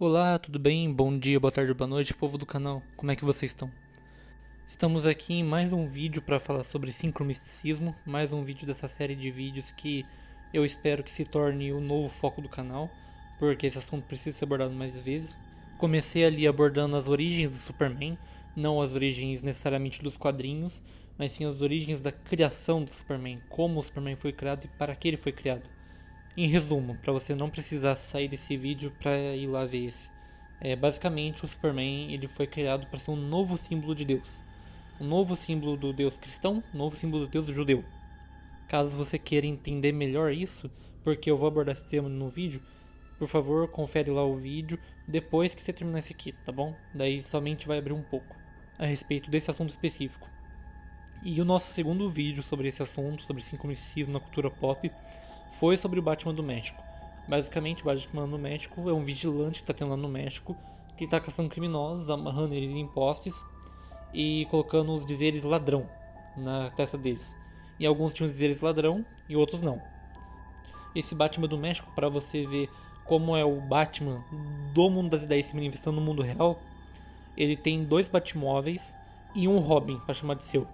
Olá, tudo bem? Bom dia, boa tarde, boa noite, povo do canal. Como é que vocês estão? Estamos aqui em mais um vídeo para falar sobre sincromisticismo, mais um vídeo dessa série de vídeos que eu espero que se torne o novo foco do canal, porque esse assunto precisa ser abordado mais vezes. Comecei ali abordando as origens do Superman, não as origens necessariamente dos quadrinhos, mas sim as origens da criação do Superman, como o Superman foi criado e para que ele foi criado. Em resumo, para você não precisar sair desse vídeo para ir lá ver esse. Basicamente, o Superman ele foi criado para ser um novo símbolo de Deus. Um novo símbolo do Deus cristão, um novo símbolo do Deus judeu. Caso você queira entender melhor isso, porque eu vou abordar esse tema no vídeo, por favor, confere lá o vídeo depois que você terminar esse aqui, tá bom? Daí somente vai abrir um pouco a respeito desse assunto específico. E o nosso segundo vídeo sobre esse assunto, sobre sincronicismo na cultura pop, foi sobre o Batman do México. Basicamente, o Batman do México é um vigilante que está tendo lá no México, que está caçando criminosos, amarrando eles em postes e colocando os dizeres ladrão na testa deles. E alguns tinham os dizeres ladrão e outros não. Esse Batman do México, para você ver como é o Batman do mundo das ideias se manifestando no mundo real, ele tem 2 Batmóveis e um Robin para chamar de seu.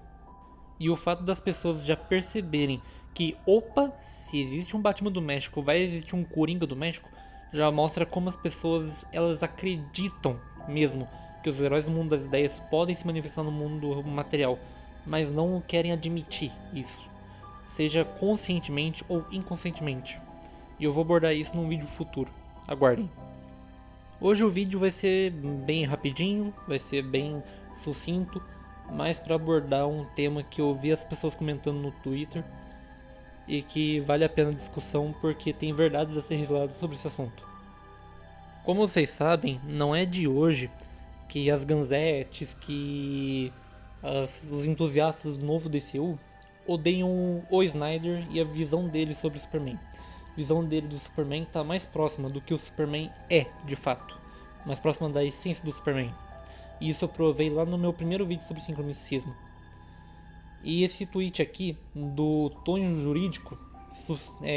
E o fato das pessoas já perceberem que, opa, se existe um Batman do México, vai existir um Coringa do México, já mostra como as pessoas elas acreditam mesmo que os heróis do mundo das ideias podem se manifestar no mundo material, mas não querem admitir isso, seja conscientemente ou inconscientemente. E eu vou abordar isso num vídeo futuro. Aguardem. Hoje o vídeo vai ser bem rapidinho, vai ser bem sucinto, mas para abordar um tema que eu vi as pessoas comentando no Twitter e que vale a pena a discussão porque tem verdades a ser reveladas sobre esse assunto. Como vocês sabem, não é de hoje que as ganzetes, que os entusiastas do novo DCU odeiam o Snyder e a visão dele sobre o Superman. A visão dele do Superman está mais próxima do que o Superman é de fato, mais próxima da essência do Superman. E isso eu provei lá no meu primeiro vídeo sobre sincronicismo. E esse tweet aqui, do Tonho Jurídico,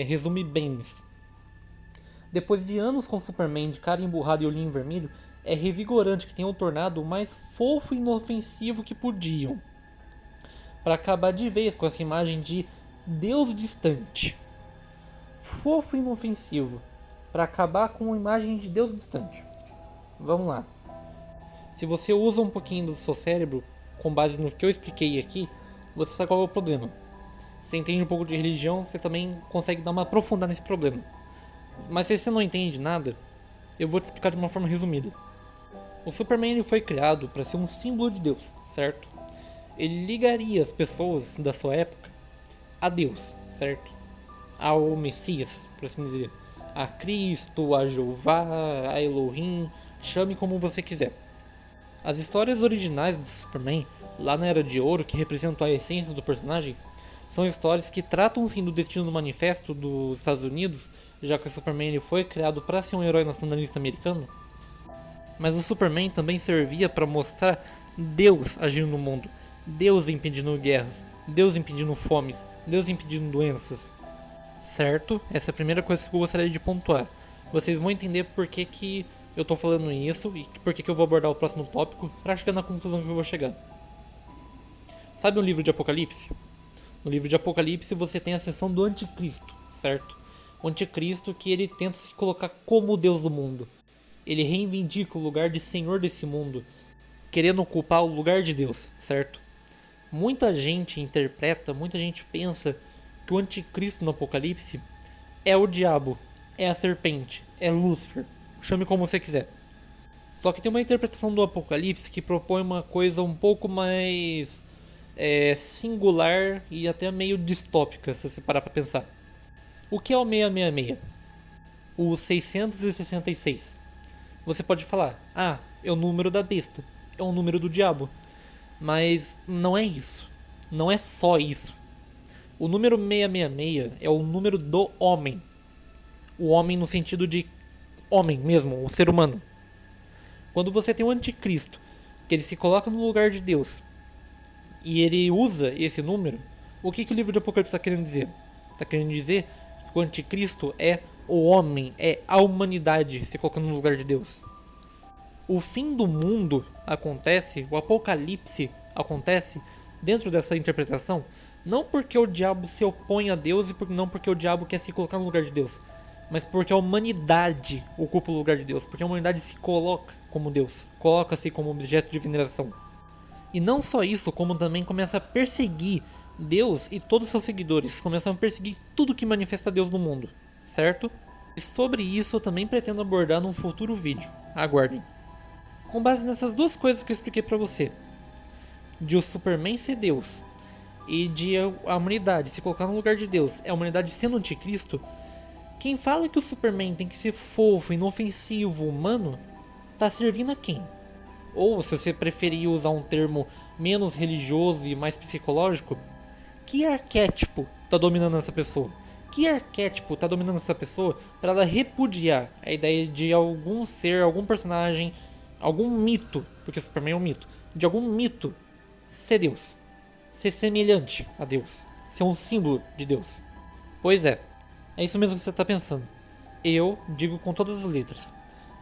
resume bem isso. Depois de anos com Superman de cara emburrado e olhinho vermelho, é revigorante que tenham tornado o mais fofo e inofensivo que podiam. Para acabar de vez com essa imagem de Deus distante. Fofo e inofensivo. Para acabar com a imagem de Deus distante. Vamos lá. Se você usa um pouquinho do seu cérebro, com base no que eu expliquei aqui, você sabe qual é o problema. Se você entende um pouco de religião, você também consegue dar uma aprofundada nesse problema. Mas se você não entende nada, eu vou te explicar de uma forma resumida. O Superman ele foi criado para ser um símbolo de Deus, certo? Ele ligaria as pessoas da sua época a Deus, certo? Ao Messias, por assim dizer. A Cristo, a Jeová, a Elohim, chame como você quiser. As histórias originais do Superman, lá na Era de Ouro, que representam a essência do personagem, são histórias que tratam sim do destino manifesto dos Estados Unidos, já que o Superman ele foi criado para ser um herói nacionalista americano. Mas o Superman também servia para mostrar Deus agindo no mundo, Deus impedindo guerras, Deus impedindo fomes, Deus impedindo doenças. Certo? Essa é a primeira coisa que eu gostaria de pontuar. Vocês vão entender por que eu tô falando isso e por que eu vou abordar o próximo tópico para chegar na conclusão que eu vou chegar. Sabe o livro de Apocalipse? No livro de Apocalipse você tem a seção do Anticristo, certo? O Anticristo que ele tenta se colocar como o Deus do mundo. Ele reivindica o lugar de Senhor desse mundo, querendo ocupar o lugar de Deus, certo? Muita gente interpreta, muita gente pensa que o Anticristo no Apocalipse é o diabo, é a serpente, é Lúcifer. Chame como você quiser. Só que tem uma interpretação do Apocalipse que propõe uma coisa um pouco mais singular e até meio distópica, se você parar pra pensar. O que é o 666? O 666. Você pode falar, é o número da besta, é o número do diabo. Mas não é isso. Não é só isso. O número 666 é o número do homem. O homem no sentido de homem mesmo, o ser humano. Quando você tem o anticristo, que ele se coloca no lugar de Deus, e ele usa esse número, o que o livro de Apocalipse está querendo dizer? Está querendo dizer que o anticristo é o homem, é a humanidade se colocando no lugar de Deus. O fim do mundo acontece, o apocalipse acontece dentro dessa interpretação, não porque o diabo se opõe a Deus e não porque o diabo quer se colocar no lugar de Deus, mas porque a humanidade ocupa o lugar de Deus, porque a humanidade se coloca como Deus, coloca-se como objeto de veneração. E não só isso, como também começa a perseguir Deus e todos os seus seguidores, começam a perseguir tudo que manifesta Deus no mundo, certo? E sobre isso eu também pretendo abordar num futuro vídeo, aguardem. Com base nessas duas coisas que eu expliquei pra você, de o Superman ser Deus e de a humanidade se colocar no lugar de Deus, é a humanidade sendo anticristo, quem fala que o Superman tem que ser fofo, inofensivo, humano, tá servindo a quem? Ou, se você preferir usar um termo menos religioso e mais psicológico, que arquétipo tá dominando essa pessoa? Que arquétipo tá dominando essa pessoa para ela repudiar a ideia de algum ser, algum personagem, algum mito, porque Superman é um mito, de algum mito ser Deus, ser semelhante a Deus, ser um símbolo de Deus? Pois é isso mesmo que você tá pensando. Eu digo com todas as letras.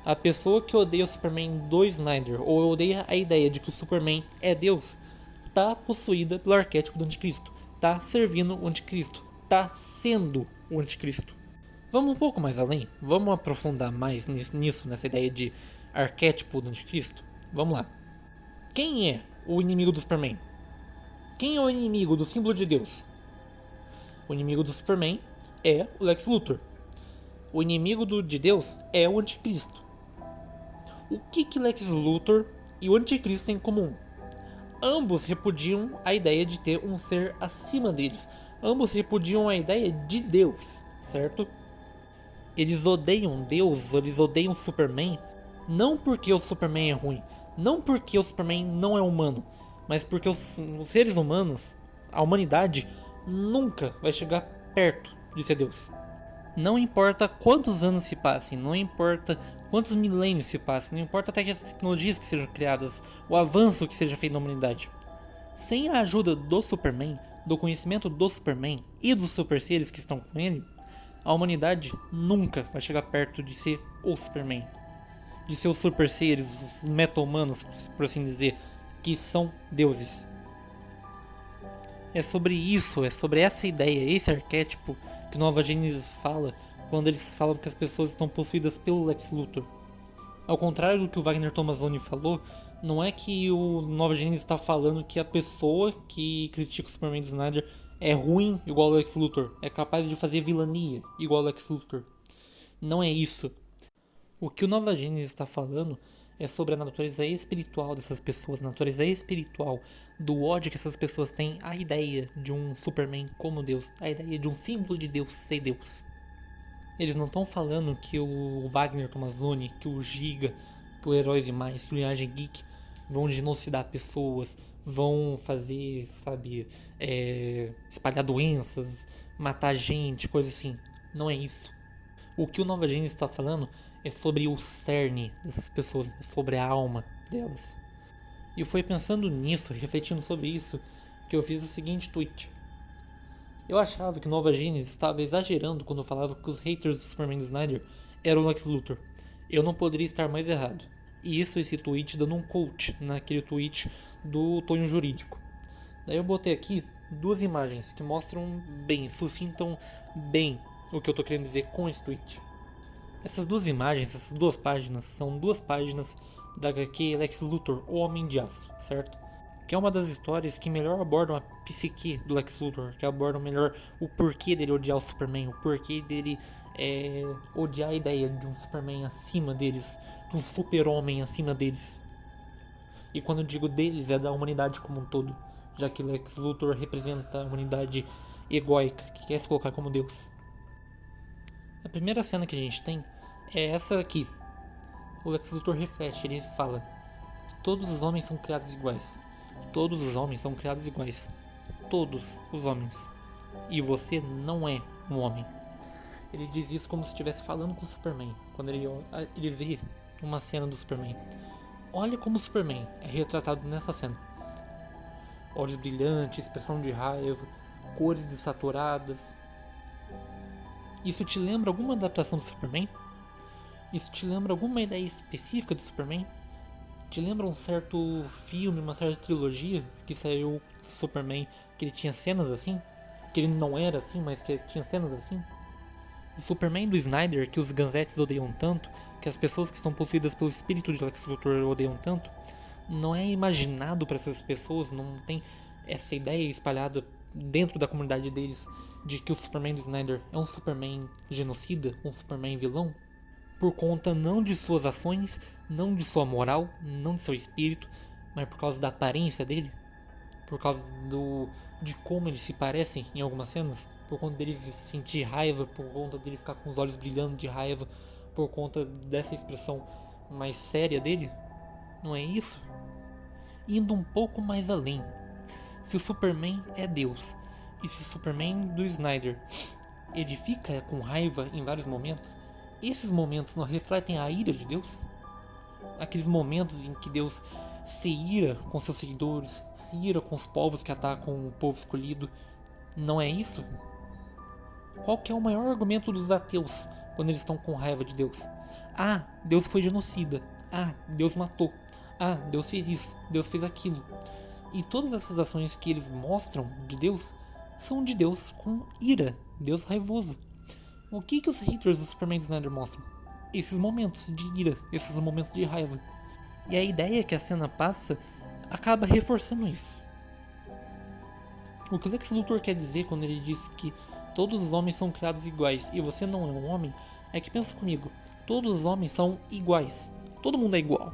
A pessoa que odeia o Superman do Snyder, ou odeia a ideia de que o Superman é Deus, tá possuída pelo arquétipo do anticristo, tá servindo o anticristo, tá sendo o anticristo. Vamos um pouco mais além? Vamos aprofundar mais nisso, nessa ideia de arquétipo do anticristo? Vamos lá. Quem é o inimigo do Superman? Quem é o inimigo do símbolo de Deus? O inimigo do Superman é o Lex Luthor. O inimigo de Deus é o anticristo. O que Lex Luthor e o anticristo têm em comum? Ambos repudiam a ideia de ter um ser acima deles. Ambos repudiam a ideia de Deus, certo? Eles odeiam Deus, eles odeiam Superman, não porque o Superman é ruim, não porque o Superman não é humano, mas porque os seres humanos, a humanidade, nunca vai chegar perto de ser Deus. Não importa quantos anos se passem, não importa quantos milênios se passem, não importa até que as tecnologias que sejam criadas, o avanço que seja feito na humanidade. Sem a ajuda do Superman, do conhecimento do Superman e dos super seres que estão com ele, a humanidade nunca vai chegar perto de ser o Superman. De ser os super seres, os meta-humanos, por assim dizer, que são deuses. É sobre isso, é sobre essa ideia, esse arquétipo que Nova Gênesis fala quando eles falam que as pessoas estão possuídas pelo Lex Luthor. Ao contrário do que o Wagner Tomazoni falou, não é que o Nova Gênesis está falando que a pessoa que critica o Superman do Snyder é ruim igual o Lex Luthor, é capaz de fazer vilania igual o Lex Luthor. Não é isso. O que o Nova Gênesis está falando é sobre a natureza espiritual dessas pessoas, a natureza espiritual do ódio que essas pessoas têm à ideia de um Superman como Deus, a ideia de um símbolo de Deus ser Deus. Eles não estão falando que o Wagner Tomazoni, que o Giga, que o Heróis e Mais, que o Linhagem Geek vão genocidar pessoas, vão fazer, sabe, espalhar doenças, matar gente, coisa assim. Não é isso. O que o Nova Gênesis está falando é sobre o cerne dessas pessoas, sobre a alma delas. E foi pensando nisso, refletindo sobre isso, que eu fiz o seguinte tweet. Eu achava que Nova Gênesis estava exagerando quando falava que os haters do Superman do Snyder eram o Lex Luthor. Eu não poderia estar mais errado. E isso esse tweet dando um quote naquele tweet do Tonho Jurídico. Daí eu botei aqui duas imagens que mostram bem, sucintam bem o que eu estou querendo dizer com esse tweet. Essas duas imagens, essas duas páginas, são duas páginas da HQ Lex Luthor, o Homem de Aço, certo? Que é uma das histórias que melhor abordam a psique do Lex Luthor, que abordam melhor o porquê dele odiar o Superman, o porquê dele odiar a ideia de um Superman acima deles, de um super-homem acima deles. E quando eu digo deles, é da humanidade como um todo, já que Lex Luthor representa a humanidade egóica, que quer se colocar como Deus. A primeira cena que a gente tem é essa aqui. O Lex Luthor reflete, ele fala: todos os homens são criados iguais. Todos os homens são criados iguais. Todos os homens. E você não é um homem. Ele diz isso como se estivesse falando com o Superman. Quando ele vê uma cena do Superman. Olha como o Superman é retratado nessa cena. Olhos brilhantes, expressão de raiva, cores desaturadas. Isso te lembra alguma adaptação do Superman? Isso te lembra alguma ideia específica do Superman? Te lembra um certo filme, uma certa trilogia que saiu Superman, que ele tinha cenas assim? Que ele não era assim, mas que tinha cenas assim? O Superman do Snyder, que os Ganzettes odeiam tanto, que as pessoas que estão possuídas pelo espírito de Lex Luthor odeiam tanto, não é imaginado para essas pessoas, não tem essa ideia espalhada dentro da comunidade deles de que o Superman do Snyder é um Superman genocida, um Superman vilão, por conta não de suas ações, não de sua moral, não de seu espírito, mas por causa da aparência dele, por causa de como eles se parecem em algumas cenas, por conta dele sentir raiva, por conta dele ficar com os olhos brilhando de raiva, por conta dessa expressão mais séria dele. Não é isso? Indo um pouco mais além, se o Superman é Deus, e se o Superman do Snyder ele fica com raiva em vários momentos, esses momentos não refletem a ira de Deus? Aqueles momentos em que Deus se ira com seus seguidores, se ira com os povos que atacam o povo escolhido, não é isso? Qual que é o maior argumento dos ateus quando eles estão com raiva de Deus? Ah, Deus foi genocida. Ah, Deus matou. Ah, Deus fez isso, Deus fez aquilo. E todas essas ações que eles mostram de Deus são de Deus com ira, Deus raivoso. O que os haters do Superman do Snyder mostram? Esses momentos de ira, esses momentos de raiva. E a ideia que a cena passa acaba reforçando isso. O que o Lex Luthor quer dizer quando ele diz que todos os homens são criados iguais e você não é um homem, é que pensa comigo, todos os homens são iguais, todo mundo é igual.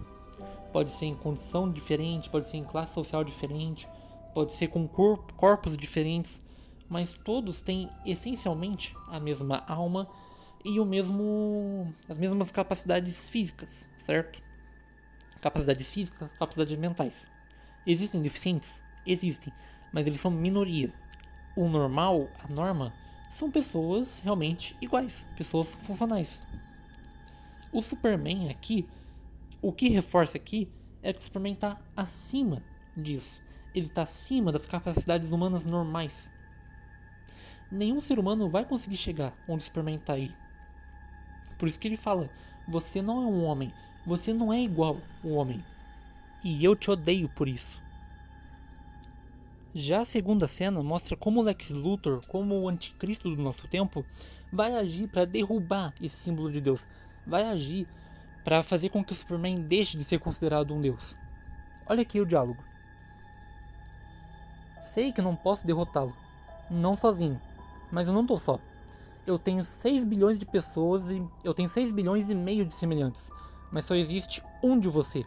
Pode ser em condição diferente, pode ser em classe social diferente, pode ser com corpos diferentes, mas todos têm essencialmente a mesma alma e as mesmas capacidades físicas, certo? Capacidades físicas, capacidades mentais. Existem deficientes? Existem, mas eles são minoria. O normal, a norma, são pessoas realmente iguais, pessoas funcionais. O Superman aqui, o que reforça aqui é que o Superman está acima disso. Ele está acima das capacidades humanas normais. Nenhum ser humano vai conseguir chegar onde o Superman está aí. Por isso que ele fala, você não é um homem, você não é igual ao homem. E eu te odeio por isso. Já a segunda cena mostra como Lex Luthor, como o anticristo do nosso tempo, vai agir para derrubar esse símbolo de Deus. Vai agir para fazer com que o Superman deixe de ser considerado um deus. Olha aqui o diálogo. Sei que não posso derrotá-lo, não sozinho, mas eu não tô só. Eu tenho 6 bilhões de pessoas e eu tenho 6 bilhões e meio de semelhantes, mas só existe um de você,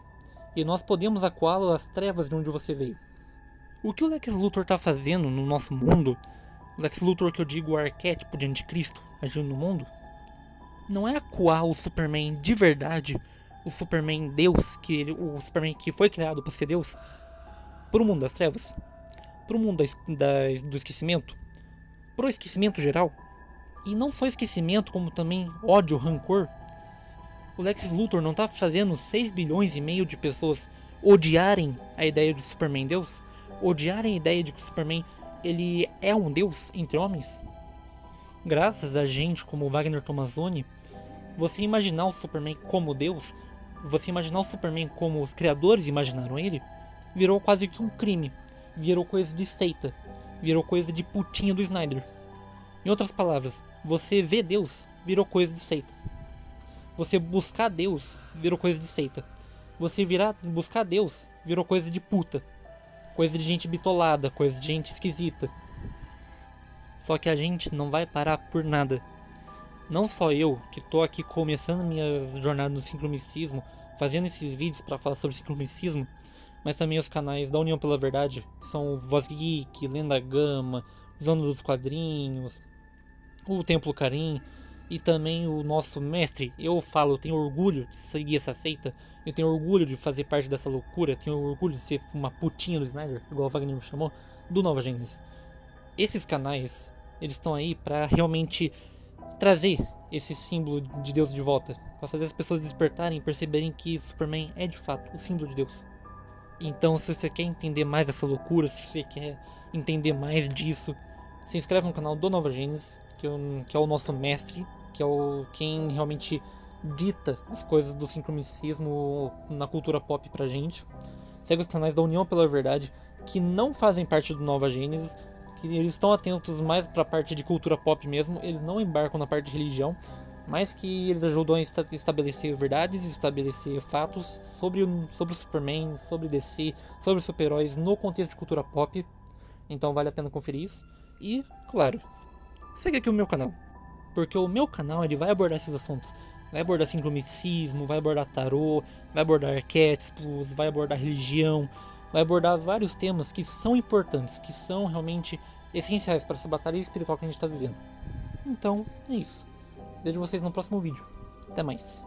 e nós podemos acuá-lo às trevas de onde você veio. O que o Lex Luthor tá fazendo no nosso mundo, o Lex Luthor que eu digo o arquétipo de anticristo agindo no mundo, não é acuar o Superman de verdade, o Superman Deus, o Superman que foi criado para ser Deus, pro mundo das trevas, pro mundo do esquecimento, pro esquecimento geral. E não só esquecimento, como também ódio, rancor. O Lex Luthor não tá fazendo 6 bilhões e meio de pessoas odiarem a ideia do Superman Deus? Odiarem a ideia de que o Superman ele é um Deus entre homens? Graças a gente como Wagner Tomazoni, você imaginar o Superman como Deus, você imaginar o Superman como os criadores imaginaram ele, virou quase que um crime. Virou coisa de seita. Virou coisa de putinha do Snyder. Em outras palavras, você ver Deus virou coisa de seita. Você buscar Deus virou coisa de seita. Você buscar Deus virou coisa de puta. Coisa de gente bitolada, coisa de gente esquisita. Só que a gente não vai parar por nada. Não só eu, que tô aqui começando minha jornada no sincromicismo, fazendo esses vídeos para falar sobre sincromicismo, mas também os canais da União pela Verdade, que são o Voz Geek, Lenda Gama, Zona dos Quadrinhos, o Templo Carim e também o nosso mestre. Eu tenho orgulho de seguir essa seita, eu tenho orgulho de fazer parte dessa loucura, eu tenho orgulho de ser uma putinha do Snyder, igual o Wagner me chamou, do Nova Gênesis. Esses canais, eles estão aí para realmente trazer esse símbolo de Deus de volta, para fazer as pessoas despertarem e perceberem que Superman é de fato o símbolo de Deus. Então, se você quer entender mais dessa loucura, se você quer entender mais disso, se inscreve no canal do Nova Gênesis, que é o nosso mestre, que é quem realmente dita as coisas do sincromisticismo na cultura pop pra gente. Segue os canais da União pela Verdade, que não fazem parte do Nova Gênesis, que eles estão atentos mais pra parte de cultura pop mesmo, eles não embarcam na parte de religião, mas que eles ajudam a estabelecer verdades, estabelecer fatos sobre o Superman, sobre DC, sobre super-heróis no contexto de cultura pop. Então vale a pena conferir isso. E, claro, segue aqui o meu canal, porque o meu canal ele vai abordar esses assuntos. Vai abordar sincromisticismo, vai abordar tarô, vai abordar arquétipos, vai abordar religião, vai abordar vários temas que são importantes, que são realmente essenciais para essa batalha espiritual que a gente está vivendo. Então, é isso. Vejo vocês no próximo vídeo. Até mais.